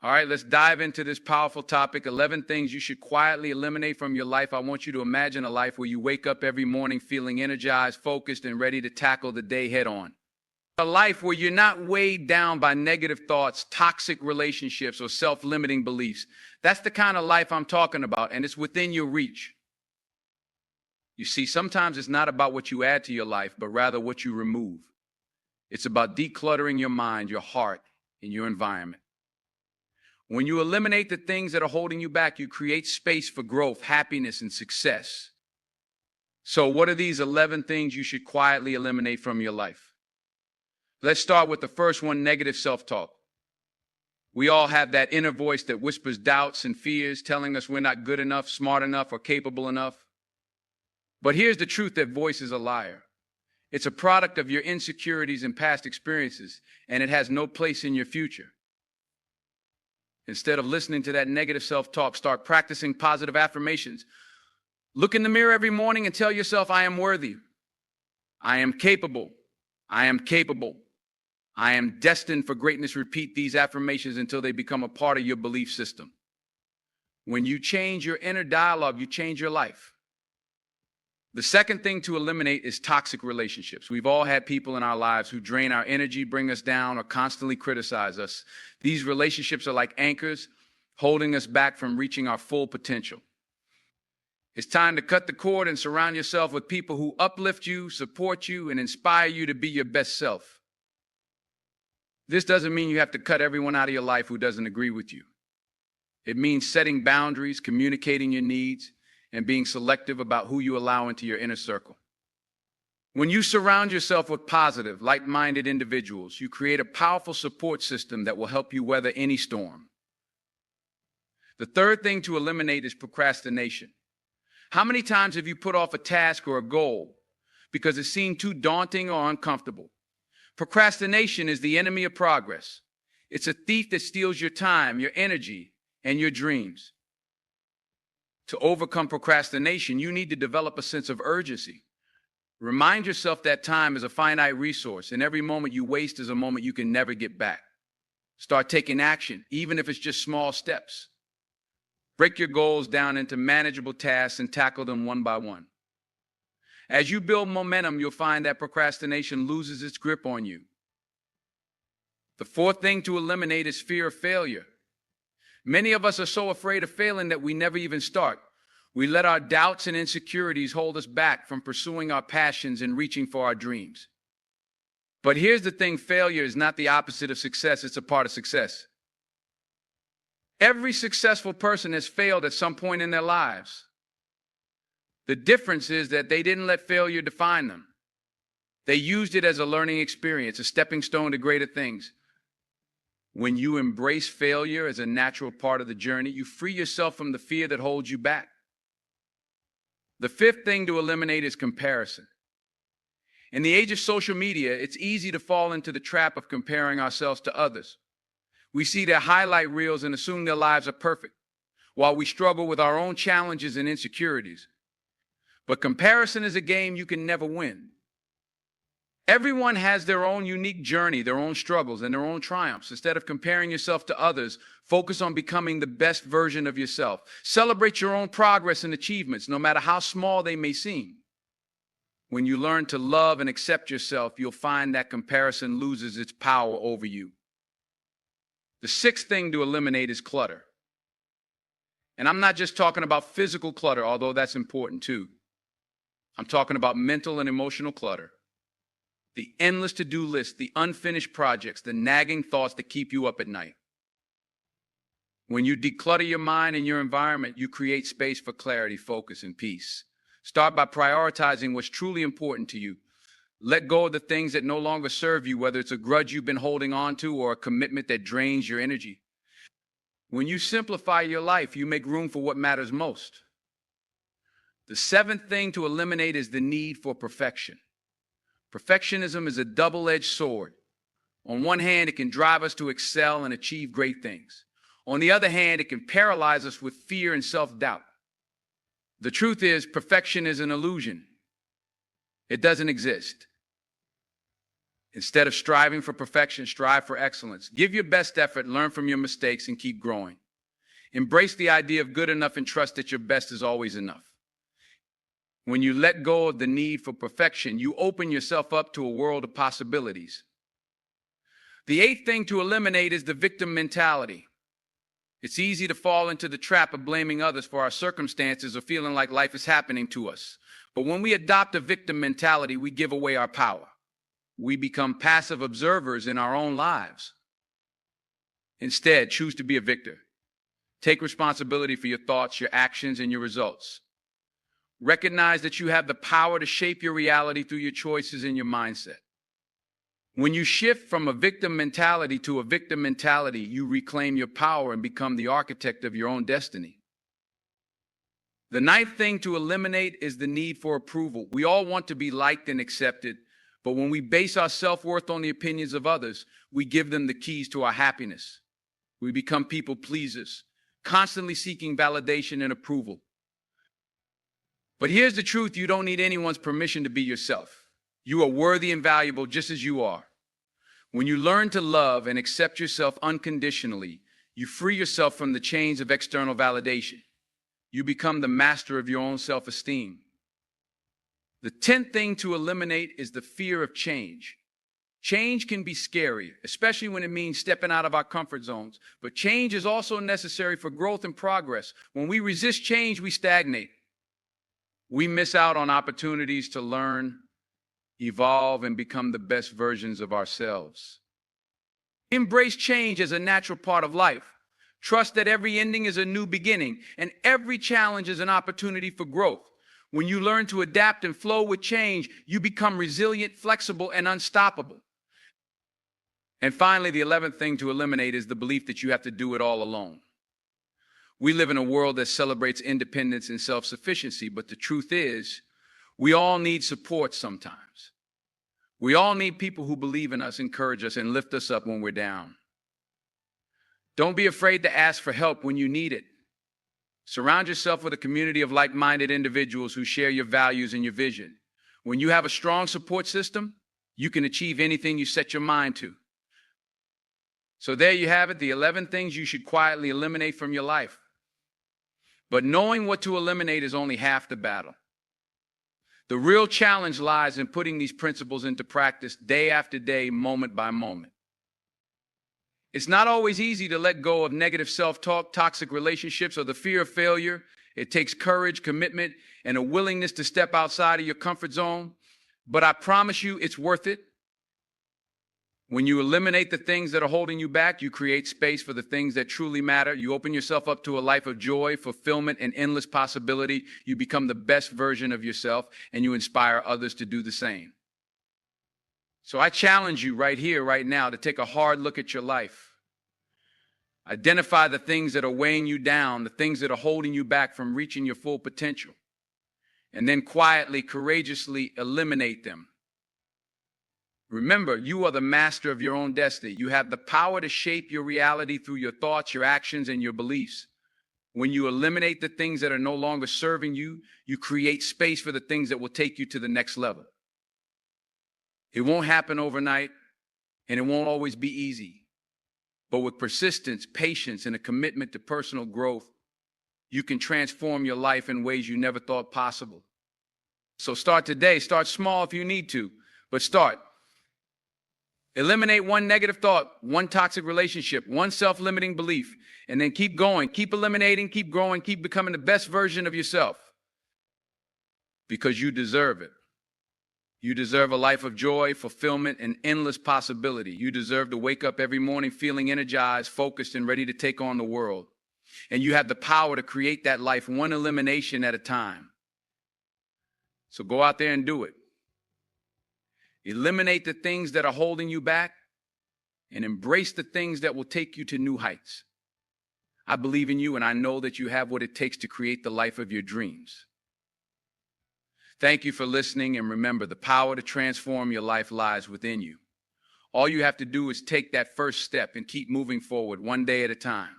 All right, let's dive into this powerful topic, 11 things you should quietly eliminate from your life. I want you to imagine a life where you wake up every morning feeling energized, focused, and ready to tackle the day head on. A life where you're not weighed down by negative thoughts, toxic relationships, or self-limiting beliefs. That's the kind of life I'm talking about, and it's within your reach. You see, sometimes it's not about what you add to your life, but rather what you remove. It's about decluttering your mind, your heart, and your environment. When you eliminate the things that are holding you back, you create space for growth, happiness, and success. So what are these 11 things you should quietly eliminate from your life? Let's start with the first one, negative self-talk. We all have that inner voice that whispers doubts and fears, telling us we're not good enough, smart enough, or capable enough. But here's the truth: that voice is a liar. It's a product of your insecurities and past experiences, and it has no place in your future. Instead of listening to that negative self-talk, start practicing positive affirmations. Look in the mirror every morning and tell yourself, I am worthy. I am capable. I am capable. I am destined for greatness. Repeat these affirmations until they become a part of your belief system. When you change your inner dialogue, you change your life. The second thing to eliminate is toxic relationships. We've all had people in our lives who drain our energy, bring us down, or constantly criticize us. These relationships are like anchors, holding us back from reaching our full potential. It's time to cut the cord and surround yourself with people who uplift you, support you, and inspire you to be your best self. This doesn't mean you have to cut everyone out of your life who doesn't agree with you. It means setting boundaries, communicating your needs, and being selective about who you allow into your inner circle. When you surround yourself with positive, like-minded individuals, you create a powerful support system that will help you weather any storm. The third thing to eliminate is procrastination. How many times have you put off a task or a goal because it seemed too daunting or uncomfortable? Procrastination is the enemy of progress. It's a thief that steals your time, your energy, and your dreams. To overcome procrastination, you need to develop a sense of urgency. Remind yourself that time is a finite resource, and every moment you waste is a moment you can never get back. Start taking action, even if it's just small steps. Break your goals down into manageable tasks and tackle them one by one. As you build momentum, you'll find that procrastination loses its grip on you. The fourth thing to eliminate is fear of failure. Many of us are so afraid of failing that we never even start. We let our doubts and insecurities hold us back from pursuing our passions and reaching for our dreams. But here's the thing: failure is not the opposite of success, it's a part of success. Every successful person has failed at some point in their lives. The difference is that they didn't let failure define them. They used it as a learning experience, a stepping stone to greater things. When you embrace failure as a natural part of the journey, you free yourself from the fear that holds you back. The fifth thing to eliminate is comparison. In the age of social media, it's easy to fall into the trap of comparing ourselves to others. We see their highlight reels and assume their lives are perfect, while we struggle with our own challenges and insecurities. But comparison is a game you can never win. Everyone has their own unique journey, their own struggles, and their own triumphs. Instead of comparing yourself to others, focus on becoming the best version of yourself. Celebrate your own progress and achievements, no matter how small they may seem. When you learn to love and accept yourself, you'll find that comparison loses its power over you. The sixth thing to eliminate is clutter. And I'm not just talking about physical clutter, although that's important too. I'm talking about mental and emotional clutter. The endless to-do list, the unfinished projects, the nagging thoughts that keep you up at night. When you declutter your mind and your environment, you create space for clarity, focus, and peace. Start by prioritizing what's truly important to you. Let go of the things that no longer serve you, whether it's a grudge you've been holding on to or a commitment that drains your energy. When you simplify your life, you make room for what matters most. The seventh thing to eliminate is the need for perfection. Perfectionism is a double-edged sword. On one hand, it can drive us to excel and achieve great things. On the other hand, it can paralyze us with fear and self-doubt. The truth is, perfection is an illusion. It doesn't exist. Instead of striving for perfection, strive for excellence. Give your best effort, learn from your mistakes, and keep growing. Embrace the idea of good enough and trust that your best is always enough. When you let go of the need for perfection, you open yourself up to a world of possibilities. The eighth thing to eliminate is the victim mentality. It's easy to fall into the trap of blaming others for our circumstances or feeling like life is happening to us. But when we adopt a victim mentality, we give away our power. We become passive observers in our own lives. Instead, choose to be a victor. Take responsibility for your thoughts, your actions, and your results. Recognize that you have the power to shape your reality through your choices and your mindset. When you shift from a victim mentality to a victim mentality, you reclaim your power and become the architect of your own destiny. The ninth thing to eliminate is the need for approval. We all want to be liked and accepted, but when we base our self-worth on the opinions of others, we give them the keys to our happiness. We become people pleasers, constantly seeking validation and approval. But here's the truth: you don't need anyone's permission to be yourself. You are worthy and valuable just as you are. When you learn to love and accept yourself unconditionally, you free yourself from the chains of external validation. You become the master of your own self-esteem. The 10th thing to eliminate is the fear of change. Change can be scary, especially when it means stepping out of our comfort zones. But change is also necessary for growth and progress. When we resist change, we stagnate. We miss out on opportunities to learn, evolve, and become the best versions of ourselves. Embrace change as a natural part of life. Trust that every ending is a new beginning, and every challenge is an opportunity for growth. When you learn to adapt and flow with change, you become resilient, flexible, and unstoppable. And finally, the 11th thing to eliminate is the belief that you have to do it all alone. We live in a world that celebrates independence and self-sufficiency, but the truth is, we all need support sometimes. We all need people who believe in us, encourage us, and lift us up when we're down. Don't be afraid to ask for help when you need it. Surround yourself with a community of like-minded individuals who share your values and your vision. When you have a strong support system, you can achieve anything you set your mind to. So there you have it, the 11 things you should quietly eliminate from your life. But knowing what to eliminate is only half the battle. The real challenge lies in putting these principles into practice day after day, moment by moment. It's not always easy to let go of negative self-talk, toxic relationships, or the fear of failure. It takes courage, commitment, and a willingness to step outside of your comfort zone. But I promise you, it's worth it. When you eliminate the things that are holding you back, you create space for the things that truly matter. You open yourself up to a life of joy, fulfillment, and endless possibility. You become the best version of yourself, and you inspire others to do the same. So I challenge you right here, right now, to take a hard look at your life. Identify the things that are weighing you down, the things that are holding you back from reaching your full potential, and then quietly, courageously eliminate them. Remember, you are the master of your own destiny. You have the power to shape your reality through your thoughts, your actions, and your beliefs. When you eliminate the things that are no longer serving you, you create space for the things that will take you to the next level. It won't happen overnight, and it won't always be easy. But with persistence, patience, and a commitment to personal growth, you can transform your life in ways you never thought possible. So start today. Start small if you need to, but start. Eliminate one negative thought, one toxic relationship, one self-limiting belief, and then keep going. Keep eliminating, keep growing, keep becoming the best version of yourself. Because you deserve it. You deserve a life of joy, fulfillment, and endless possibility. You deserve to wake up every morning feeling energized, focused, and ready to take on the world. And you have the power to create that life one elimination at a time. So go out there and do it. Eliminate the things that are holding you back and embrace the things that will take you to new heights. I believe in you, and I know that you have what it takes to create the life of your dreams. Thank you for listening, and remember, the power to transform your life lies within you. All you have to do is take that first step and keep moving forward one day at a time.